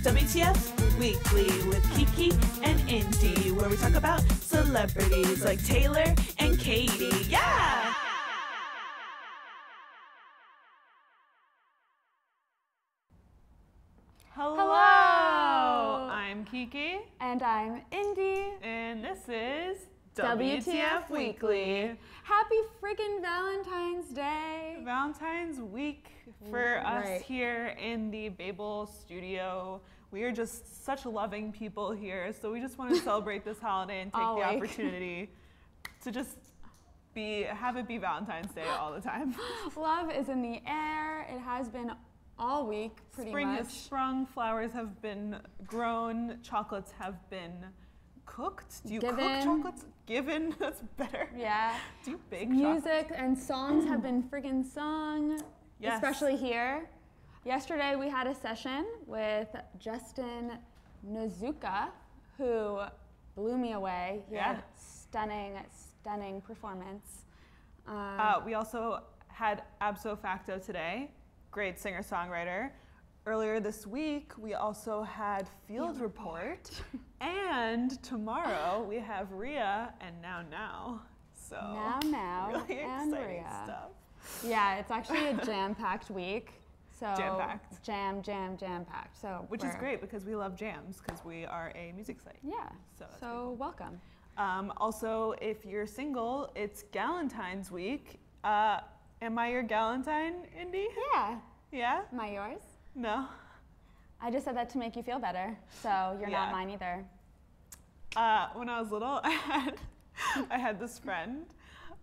WTF Weekly with Kiki and Indy, where we talk about celebrities like Taylor and Katy. Yeah! Hello! I'm Kiki. And I'm Indy. And this is WTF Weekly. Happy friggin' Valentine's Day. Valentine's week for us Right. here in the Baeble studio. We are just such loving people here, so we just want to celebrate this holiday and take All the week. opportunity to just have it be Valentine's Day all the time. Love is in the air. It has been all week, pretty Spring much. has sprung, flowers have been grown, chocolates have been cooked. Do you cook Given. chocolates? Given, that's better. Yeah. Do you bake Music and songs have been friggin' sung, Yes. especially here. Yesterday we had a session with Justin Nozuka, who blew me away. He Yeah. had stunning performance. We also had Abso Facto today, great singer-songwriter. Earlier this week, we also had Field Report. And tomorrow, we have Rhea and Now. So Now, really and exciting Rhea. stuff. Yeah, it's actually a jam-packed week. So Jam-packed. Jam-packed. So Which is great because we love jams because we are a music site. Yeah. So that's So welcome. Also, if you're single, it's Galentines week. Am I your Galentine, Indy? Yeah. Yeah? Am I yours? No? I just said that to make you feel better. So you're Yeah. not mine either. When I was little, I had this friend,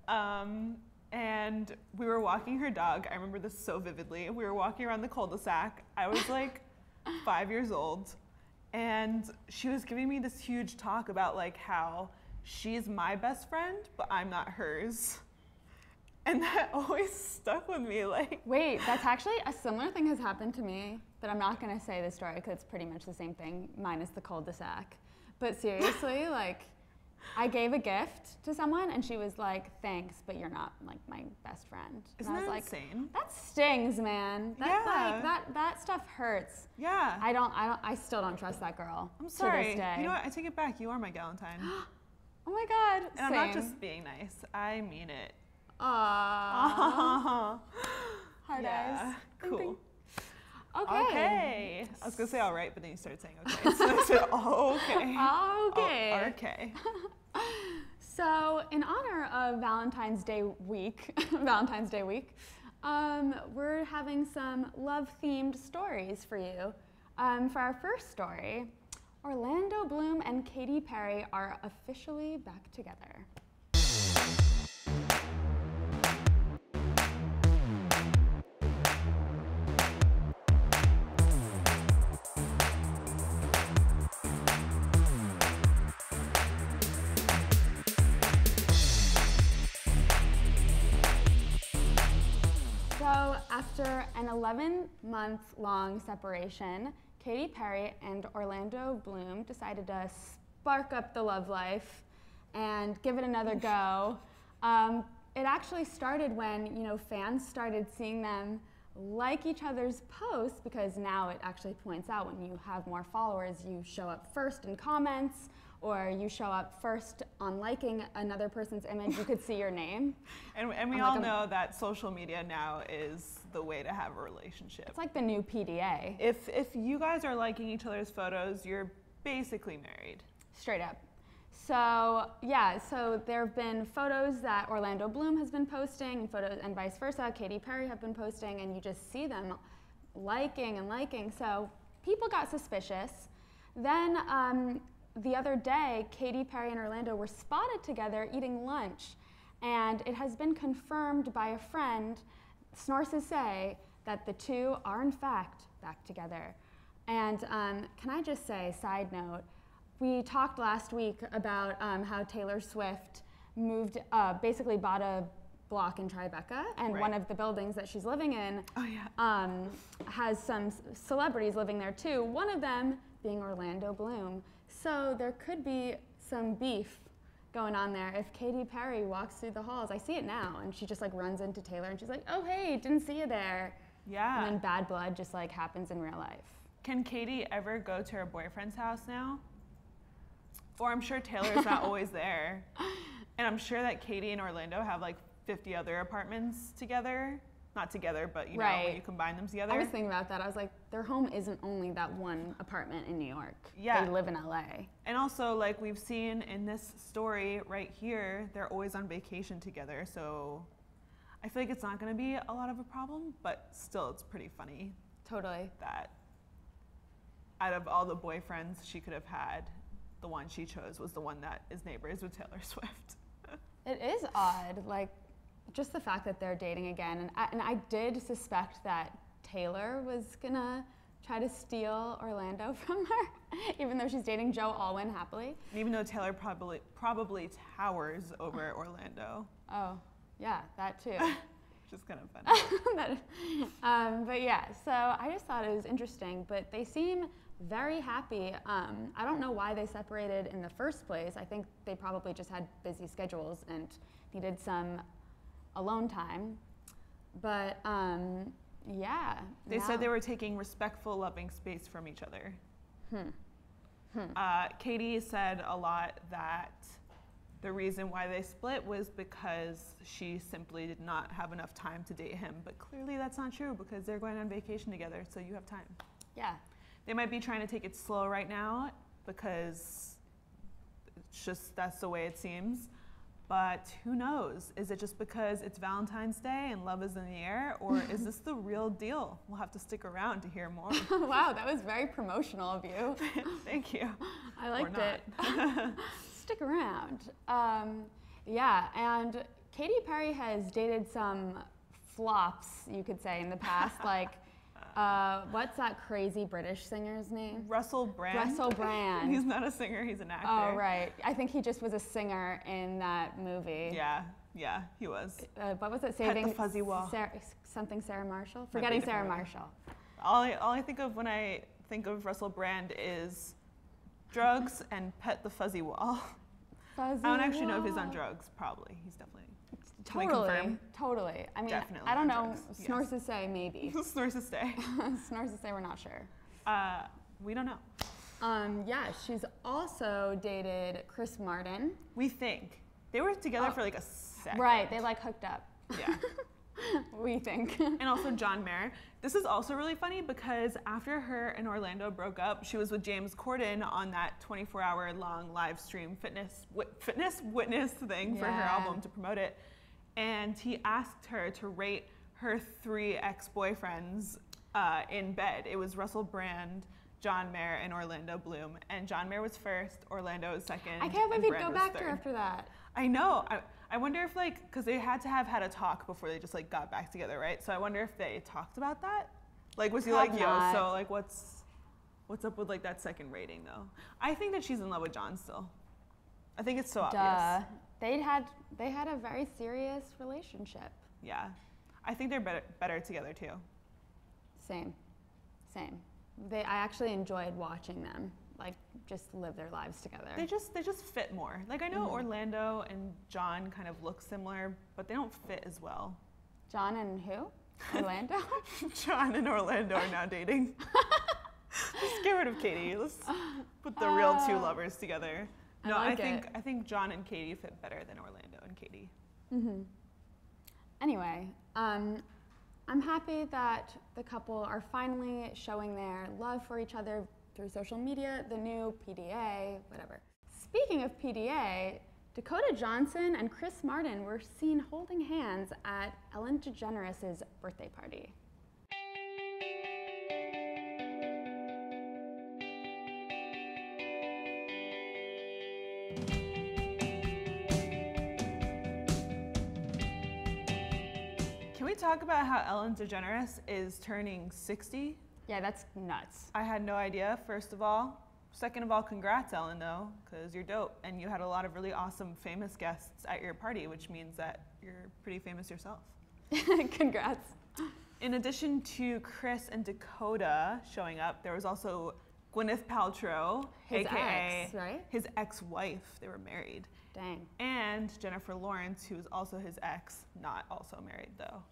and we were walking her dog. I remember this so vividly. We were walking around the cul-de-sac. I was like 5 years old, and she was giving me this huge talk about like how she's my best friend, but I'm not hers. And that always stuck with me. Like, Wait, that's actually a similar thing has happened to me, but I'm not going to say the story because it's pretty much the same thing, minus the cul-de-sac. But seriously, like, I gave a gift to someone and she was like, thanks, but you're not like my best friend. isn't and I was that like, insane? that stings, man. That's Yeah. like, that stuff hurts. Yeah. I still don't trust that girl. I'm sorry. To this day. You know what? I take it back. You are my Galentine. Oh my God. And I'm not just being nice. I mean it. Aww. Hard Yeah, eyes. Ding, cool. ding. Okay. I was gonna say all right, but then you started saying okay. So I said, oh, okay. Okay. Oh, okay. So, in honor of Valentine's Day week, we're having some love-themed stories for you. For our first story, Orlando Bloom and Katy Perry are officially back together. So after an 11-month-long separation, Katy Perry and Orlando Bloom decided to spark up the love life and give it another go. It actually started when, fans started seeing them like each other's posts, because now it actually points out when you have more followers, you show up first in comments, or you show up first on liking another person's image, you could see your name. And we all know that social media now is the way to have a relationship. It's like the new PDA. If you guys are liking each other's photos, you're basically married. Straight up. So yeah, so there have been photos that Orlando Bloom has been posting, photos and vice versa, Katy Perry have been posting, and you just see them liking and liking. So people got suspicious. Then the other day, Katy Perry and Orlando were spotted together eating lunch, and it has been confirmed by a friend. Sources say that the two are in fact back together. And can I just say, side note, we talked last week about how Taylor Swift basically bought a block in Tribeca, and one of the buildings that she's living in has some celebrities living there too, one of them being Orlando Bloom. So there could be some beef going on there. If Katy Perry walks through the halls, I see it now, and she just like runs into Taylor and she's like, oh hey, didn't see you there. Yeah. And then bad blood just like happens in real life. Can Katy ever go to her boyfriend's house now? Or I'm sure Taylor's not always there. And I'm sure that Katy and Orlando have like 50 other apartments together. Not together, but you know, when you combine them together. I was thinking about that. I was like, their home isn't only that one apartment in New York. Yeah. They live in LA. And also, like we've seen in this story right here, they're always on vacation together. So I feel like it's not going to be a lot of a problem, but still it's pretty funny. Totally. That out of all the boyfriends she could have had, the one she chose was the one that is neighbors with Taylor Swift. It is odd, like just the fact that they're dating again. And I did suspect that Taylor was gonna try to steal Orlando from her, even though she's dating Joe Alwyn happily. And even though Taylor probably towers over Orlando. Oh, yeah, that too. Just kind of funny. But yeah, so I just thought it was interesting, but they seem very happy. I don't know why they separated in the first place. I think they probably just had busy schedules and needed some alone time. But yeah. They said they were taking respectful, loving space from each other. Katy said a lot that the reason why they split was because she simply did not have enough time to date him. But clearly that's not true because they're going on vacation together, so you have time. Yeah. They might be trying to take it slow right now because it's just, that's the way it seems. But who knows? Is it just because it's Valentine's Day and love is in the air, or is this the real deal? We'll have to stick around to hear more. Wow, that was very promotional of you. Thank you. I liked it. Stick around. Yeah, and Katy Perry has dated some flops, you could say, in the past, like what's that crazy British singer's name? Russell Brand. Russell Brand. He's not a singer, he's an actor. Oh, right. I think he just was a singer in that movie. Yeah, he was. What was it? Saving the Fuzzy Wall. Sarah Marshall? Forgetting Sarah Marshall. All I think of when I think of Russell Brand is drugs and Pet the Fuzzy Wall. I don't actually know if he's on drugs, probably. He's definitely. Totally. I mean, definitely I don't know. Drugs. Sources say maybe. Sources say. Sources say we're not sure. We don't know. Yeah, she's also dated Chris Martin. We think. They were together for like a second. Right, they like hooked up. Yeah. We think. And also John Mayer. This is also really funny because after her and Orlando broke up, she was with James Corden on that 24-hour long live stream fitness witness thing for her album to promote it. And he asked her to rate her 3 ex-boyfriends in bed. It was Russell Brand, John Mayer, and Orlando Bloom. And John Mayer was first, Orlando was second. I can't believe he'd Brand go was back third. to her after that. I know. I wonder if like, because they had to have had a talk before they just like got back together, right? So I wonder if they talked about that. Like, was he like, yo, so like what's up with like that second rating though? I think that she's in love with John still. I think it's so obvious. They had a very serious relationship. Yeah. I think they're better together too. Same. I actually enjoyed watching them like just live their lives together. They just fit more. Like I know Orlando and John kind of look similar, but they don't fit as well. John and who? Orlando? John and Orlando are now dating. Just get rid of Katy. Let's put the real 2 lovers together. No, I think John and Katy fit better than Orlando and Katy. Anyway, I'm happy that the couple are finally showing their love for each other through social media, the new PDA, whatever. Speaking of PDA, Dakota Johnson and Chris Martin were seen holding hands at Ellen DeGeneres' birthday party. Can we talk about how Ellen DeGeneres is turning 60? Yeah, that's nuts. I had no idea, first of all. Second of all, congrats, Ellen, though, because you're dope. And you had a lot of really awesome, famous guests at your party, which means that you're pretty famous yourself. Congrats. In addition to Chris and Dakota showing up, there was also Gwyneth Paltrow, His aka ex, right? his ex-wife. They were married. Dang. And Jennifer Lawrence, who was also his ex, not also married though.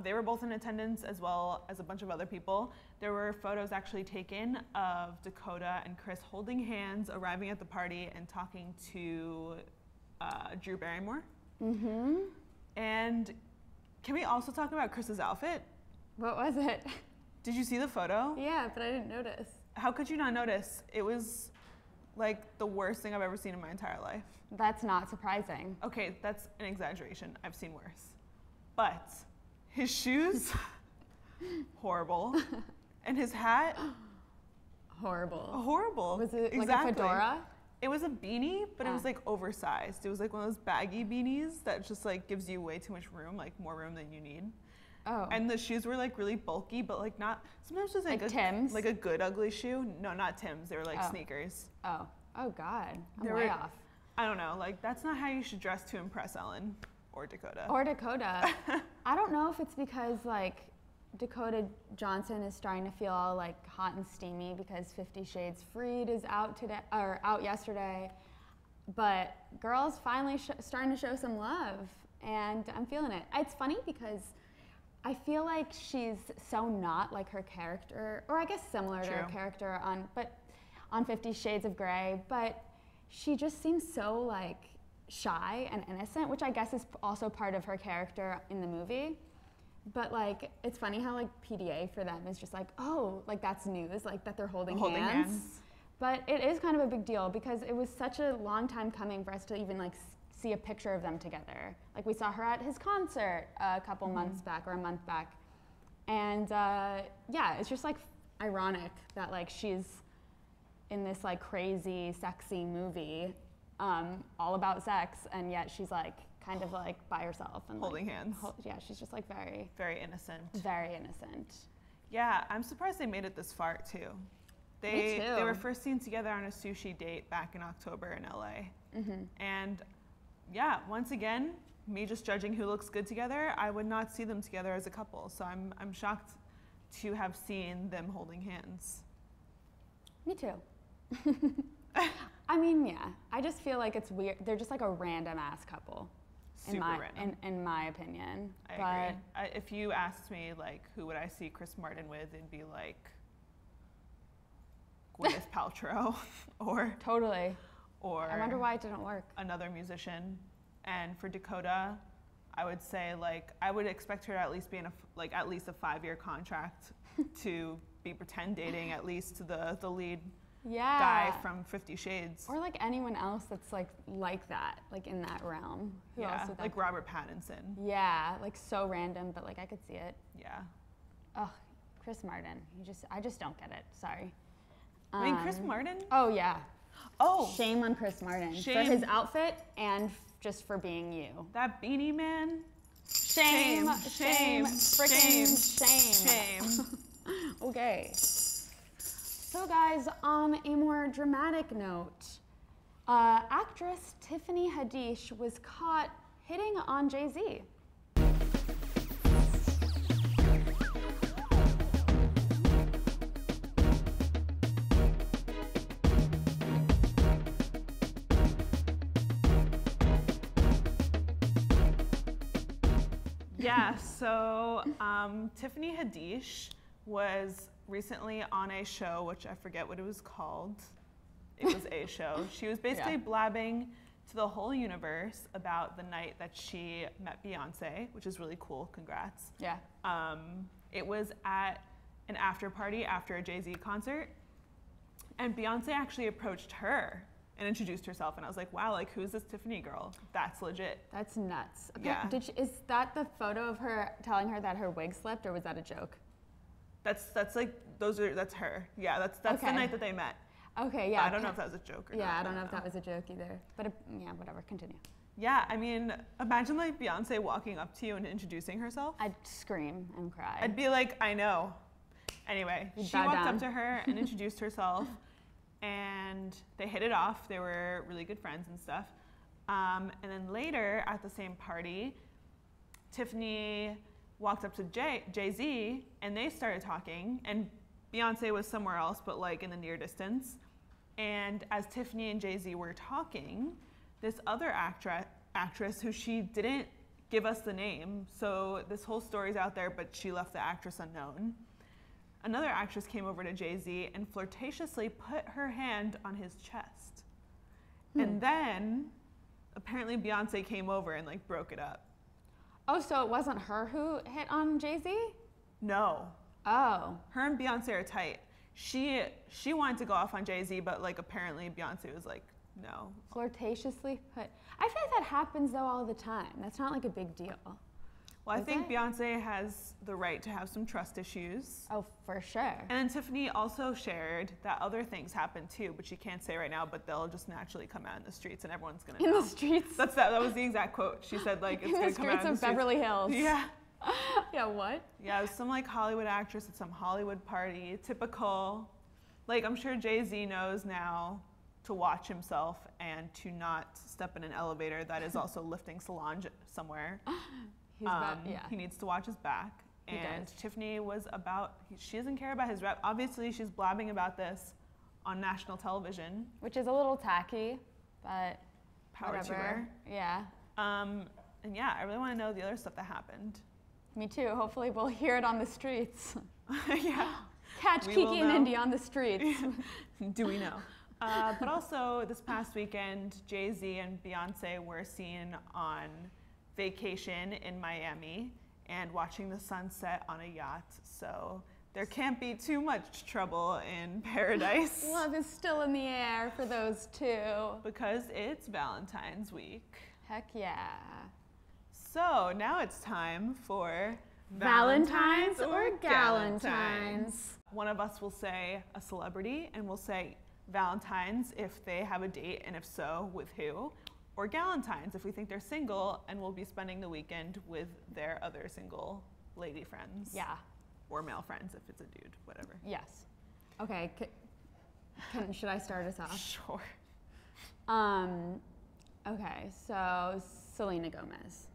They were both in attendance, as well as a bunch of other people. There were photos actually taken of Dakota and Chris holding hands, arriving at the party, and talking to Drew Barrymore. Mm-hmm. And can we also talk about Chris's outfit? What was it? Did you see the photo? Yeah, but I didn't notice. How could you not notice? It was like the worst thing I've ever seen in my entire life. That's not surprising. Okay, that's an exaggeration. I've seen worse. But his shoes, horrible. And his hat, Horrible. horrible. Was it exactly. like a fedora? It was a beanie, but it was Ah. like oversized. It was like one of those baggy beanies that just like gives you way too much room, like more room than you need. Oh. And the shoes were like really bulky, but like not, sometimes just like, Like Tim's? like a good ugly shoe. No, not Tim's. They were like Oh. sneakers. Oh. Oh God. I'm They way were- off. I don't know, like that's not how you should dress to impress Ellen or Dakota. Or Dakota. I don't know if it's because like Dakota Johnson is starting to feel all like hot and steamy because 50 Shades Freed is out today or out yesterday. But girls finally starting to show some love, and I'm feeling it. It's funny because I feel like she's so not like her character, or I guess similar to her True. character on 50 Shades of Grey, but she just seems so like shy and innocent, which I guess is also part of her character in the movie. But like, it's funny how like PDA for them is just like, oh, like that's news, like that they're holding hands. But it is kind of a big deal because it was such a long time coming for us to even like see a picture of them together. Like we saw her at his concert a couple months back or a month back. And yeah, it's just like ironic that like she's in this like crazy, sexy movie all about sex, and yet she's like kind of like by herself and Holding like, hands. yeah, she's just like very, Very innocent. very innocent. Yeah, I'm surprised they made it this far too. Me too. They were first seen together on a sushi date back in October in LA. And yeah, once again, me just judging who looks good together, I would not see them together as a couple. So I'm shocked to have seen them holding hands. Me too. I mean, yeah, I just feel like it's weird. They're just like a random ass couple. Super random. In my opinion. I agree. If you asked me like who would I see Chris Martin with, it'd be like Gwyneth Paltrow Totally. or I wonder why it didn't work. another musician. And for Dakota, I would say like I would expect her to at least be in at least a 5-year contract to be pretend dating at least to the lead Yeah. guy from 50 Shades. Or like anyone else that's like that, like in that realm. Who Yeah, else would that like Robert Pattinson. Yeah, like so random, but like I could see it. Yeah. Ugh, Chris Martin. I just don't get it. Sorry. I mean, Chris Martin? Oh yeah. Oh, Shame on Chris Martin for Shame. his outfit and just for being you. that beanie man. Shame, Shame, freaking shame. Shame. Okay. So guys, on a more dramatic note, actress Tiffany Haddish was caught hitting on Jay-Z. Yeah, so Tiffany Haddish was recently on a show, which I forget what it was called. It was a show. She was basically Yeah. blabbing to the whole universe about the night that she met Beyonce, which is really cool. Congrats. Yeah. It was at an after party after a Jay-Z concert, and Beyonce actually approached her and introduced herself, and I was like, wow, like who's this Tiffany girl? That's legit. That's nuts. Yeah. Is that the photo of her telling her that her wig slipped, or was that a joke? That's her. Yeah, that's the Okay. night that they met. Okay, yeah. I don't know if that was a joke or not. Yeah, I don't know if that was a joke either. But yeah, whatever. Continue. Yeah, I mean, imagine like Beyonce walking up to you and introducing herself. I'd scream and cry. I'd be like, I know. Anyway, You'd she bow walked down. up to her and introduced herself, and they hit it off. They were really good friends and stuff. And then later at the same party, Tiffany walked up to Jay-Z, and they started talking, and Beyonce was somewhere else, but like in the near distance. And as Tiffany and Jay-Z were talking, this other actress who she didn't give us the name, so this whole story's out there, but she left the actress unknown. Another actress came over to Jay-Z and flirtatiously put her hand on his chest. And then apparently Beyonce came over and like broke it up. Oh, so it wasn't her who hit on Jay-Z? No. Oh. Her and Beyonce are tight. She wanted to go off on Jay-Z, but like apparently Beyonce was like, no. Flirtatiously put. I feel like that happens though all the time. That's not like a big deal. Well, I Is think it? Beyonce has the right to have some trust issues. Oh, for sure. And then Tiffany also shared that other things happened too, but she can't say right now, but they'll just naturally come out in the streets and everyone's gonna know. In the streets. That was the exact quote. She said like it's In gonna the come out streets in the of streets. Beverly Hills. Yeah. Yeah, what? Yeah, it was some like Hollywood actress at some Hollywood party. Typical. Like I'm sure Jay-Z knows now to watch himself and to not step in an elevator that is also lifting Solange somewhere. He needs to watch his back. He And does. Tiffany was she doesn't care about his rep. Obviously, she's blabbing about this on national television. Which is a little tacky, but Power to whatever. her. Yeah. And yeah, I really want to know the other stuff that happened. Me too. Hopefully we'll hear it on the streets. Yeah. Catch We will Kiki and know. Indy on the streets. Do we know? But also, this past weekend, Jay-Z and Beyonce were seen on vacation in Miami and watching the sunset on a yacht. So there can't be too much trouble in paradise. Love is still in the air for those two. Because it's Valentine's week. Heck yeah. So now it's time for Valentines or Galentines? One of us will say a celebrity and we'll say Valentines if they have a date, and if so, with who. Or Galentines if we think they're single and we'll be spending the weekend with their other single lady friends. Yeah. Or male friends if it's a dude, whatever. Yes. Okay. Should I start us off? Sure. Okay. So Selena Gomez.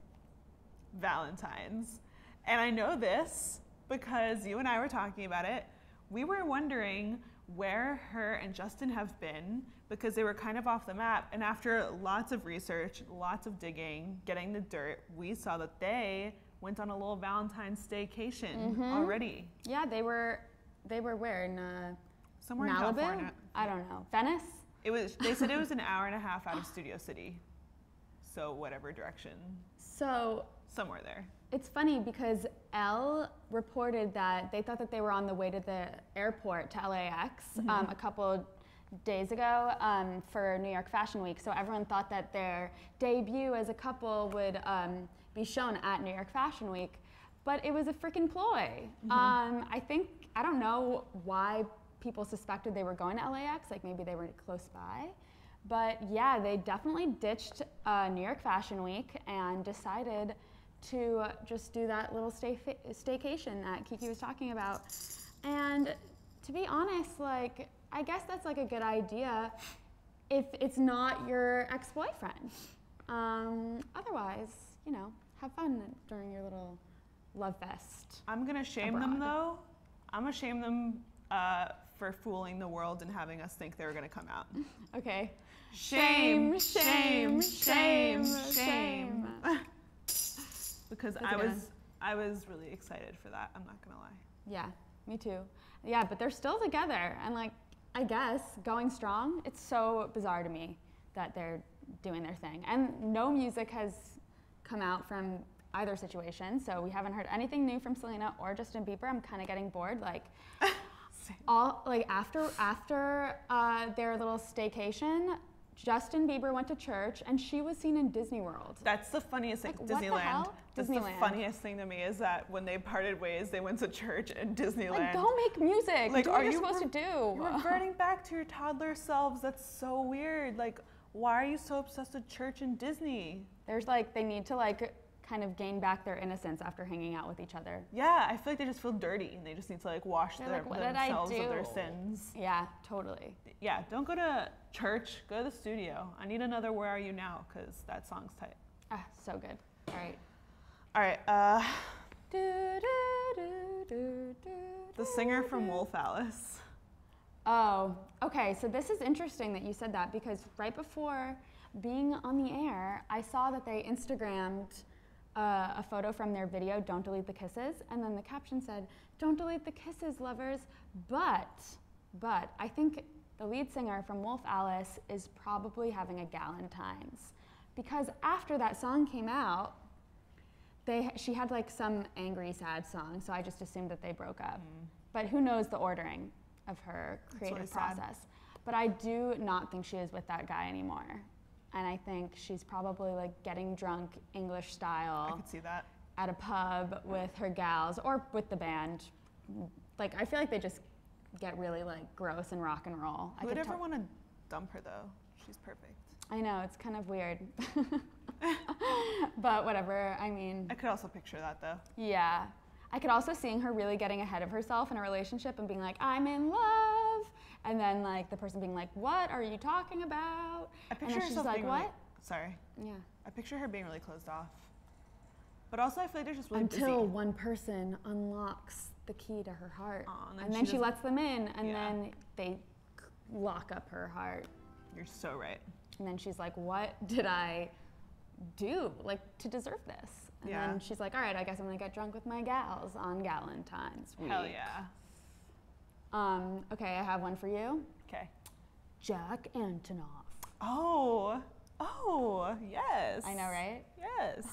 Valentines. And I know this because you and I were talking about it. We were wondering where her and Justin have been because they were kind of off the map. And after lots of research, lots of digging, getting the dirt, we saw that they went on a little Valentine's staycation already. Yeah, they were where in Somewhere in Malibu? California. I don't know. Venice? They said it was an hour and a half out of Studio City. So whatever direction, So somewhere there. it's funny because Elle reported that they thought that they were on the way to the airport to LAX a couple days ago for New York Fashion Week. So everyone thought that their debut as a couple would be shown at New York Fashion Week, but it was a freaking ploy. I don't know why people suspected they were going to LAX, like maybe they were close by. But yeah, they definitely ditched New York Fashion Week and decided to just do that little staycation that Kiki was talking about. And to be honest, like, I guess that's like a good idea if it's not your ex-boyfriend. Otherwise, you know, have fun during your little love fest. I'm gonna shame them abroad. though. I'm gonna shame them for fooling the world and having us think they were gonna come out. Okay. Shame, shame, shame, shame, shame. shame. Because That's a good one. I was really excited for that, I'm not gonna lie. Yeah, me too. Yeah, but they're still together and like, I guess, going strong. It's so bizarre to me that they're doing their thing. And no music has come out from either situation, so we haven't heard anything new from Selena or Justin Bieber. I'm kind of getting bored. Like, after their little staycation, Justin Bieber went to church and she was seen in Disney World. That's the funniest thing. Like, what the Disneyland. hell? That's the Disneyland. funniest thing to me is that when they parted ways, they went to church and Disneyland. Like, go make music. Like, do what are you're you supposed to do. You're reverting back to your toddler selves. That's so weird. Like, why are you so obsessed with church and Disney? There's like, they need to like kind of gain back their innocence after hanging out with each other. Yeah, I feel like they just feel dirty and they just need to like wash They're like, what did I themselves of their do? sins. Yeah, totally. Yeah, don't go to church, go to the studio. I need another Where Are You Now, because that song's tight. Ah, so good. All right. All right, Do, do, do, do, do, The singer from Wolf Alice. Oh, okay. So this is interesting that you said that because right before being on the air, I saw that they Instagrammed a photo from their video, Don't Delete the Kisses, and then the caption said, "Don't delete the kisses, lovers, but I think the lead singer from Wolf Alice is probably having a Galentines." Because after that song came out, she had like some angry, sad song, so I just assumed that they broke up. But who knows the ordering of her creative process. But I do not think she is with that guy anymore. And I think she's probably like getting drunk English style. I could see that. At a pub with her gals or with the band. Like, I feel like they just get really like gross and rock and roll. Who would ever want to dump her though? She's perfect. I know, it's kind of weird. But whatever, I mean. I could also picture that though. Yeah. I could also seeing her really getting ahead of herself in a relationship and being like, I'm in love. And then like the person being like, what are you talking about? I picture and then she's herself like, being what? Really, sorry. Yeah. I picture her being really closed off. But also I feel like they're just really Until busy. one person unlocks the key to her heart. And then she lets them in and Yeah. then they lock up her heart. You're so right. And then she's like, what did I do like to deserve this? And Yeah. then she's like, all right, I guess I'm gonna get drunk with my gals on Galentines week. Hell yeah. Okay, I have one for you. Okay. Jack Antonoff. Oh, yes. I know, right? Yes.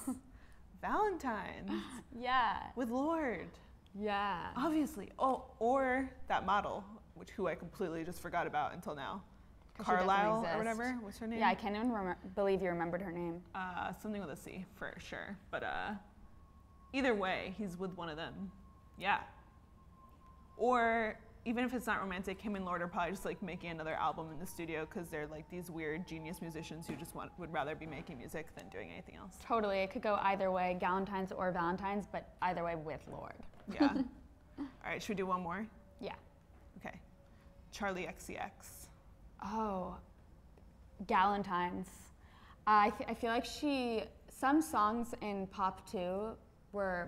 Valentines Yeah. with Lord. Yeah. Obviously. Oh, or that model, who I completely just forgot about until now. 'Cause she doesn't Carlisle or exist. whatever. What's her name? Yeah, I can't even believe you remembered her name. Something with a C for sure. But either way, he's with one of them. Yeah. Or even if it's not romantic, him and Lord are probably just like making another album in the studio because they're like these weird genius musicians who just would rather be making music than doing anything else. Totally, it could go either way, Galentines or Valentines, but either way with Lord. Yeah. All right, should we do one more? Yeah. Okay. Charlie XCX. Oh, Galentines. I feel like some songs in Pop 2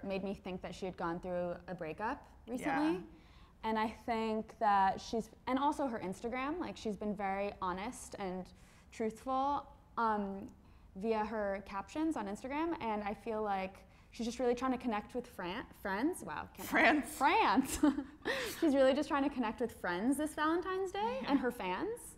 made me think that she had gone through a breakup recently. Yeah. And I think that and also her Instagram, like she's been very honest and truthful via her captions on Instagram. And I feel like she's just really trying to connect with friends. Wow. France. She's really just trying to connect with friends this Valentine's Day and her fans.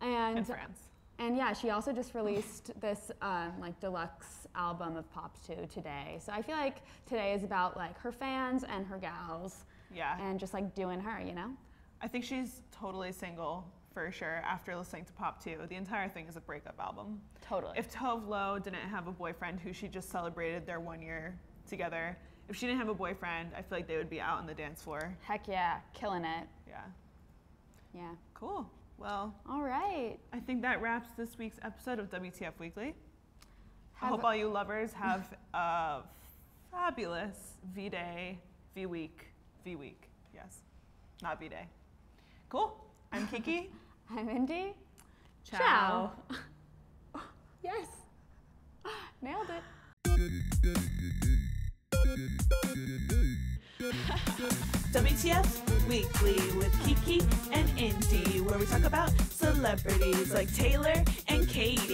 And France. And yeah, she also just released this like deluxe album of Pop 2 today. So I feel like today is about like her fans and her gals. Yeah. And just like doing her, you know? I think she's totally single for sure after listening to Pop 2. The entire thing is a breakup album. Totally. If Tove Lo didn't have a boyfriend who she just celebrated their 1 year together, if she didn't have a boyfriend, I feel like they would be out on the dance floor. Heck yeah, killing it. Yeah. Yeah. Cool. Well, all right. I think that wraps this week's episode of WTF Weekly. I hope all you lovers have a fabulous V-Day, V-Week, yes. Not V-Day. Cool. I'm Kiki. I'm Indy. Ciao. Yes. Nailed it. WTF Weekly with Kiki and Indy, where we talk about celebrities like Taylor and Katy.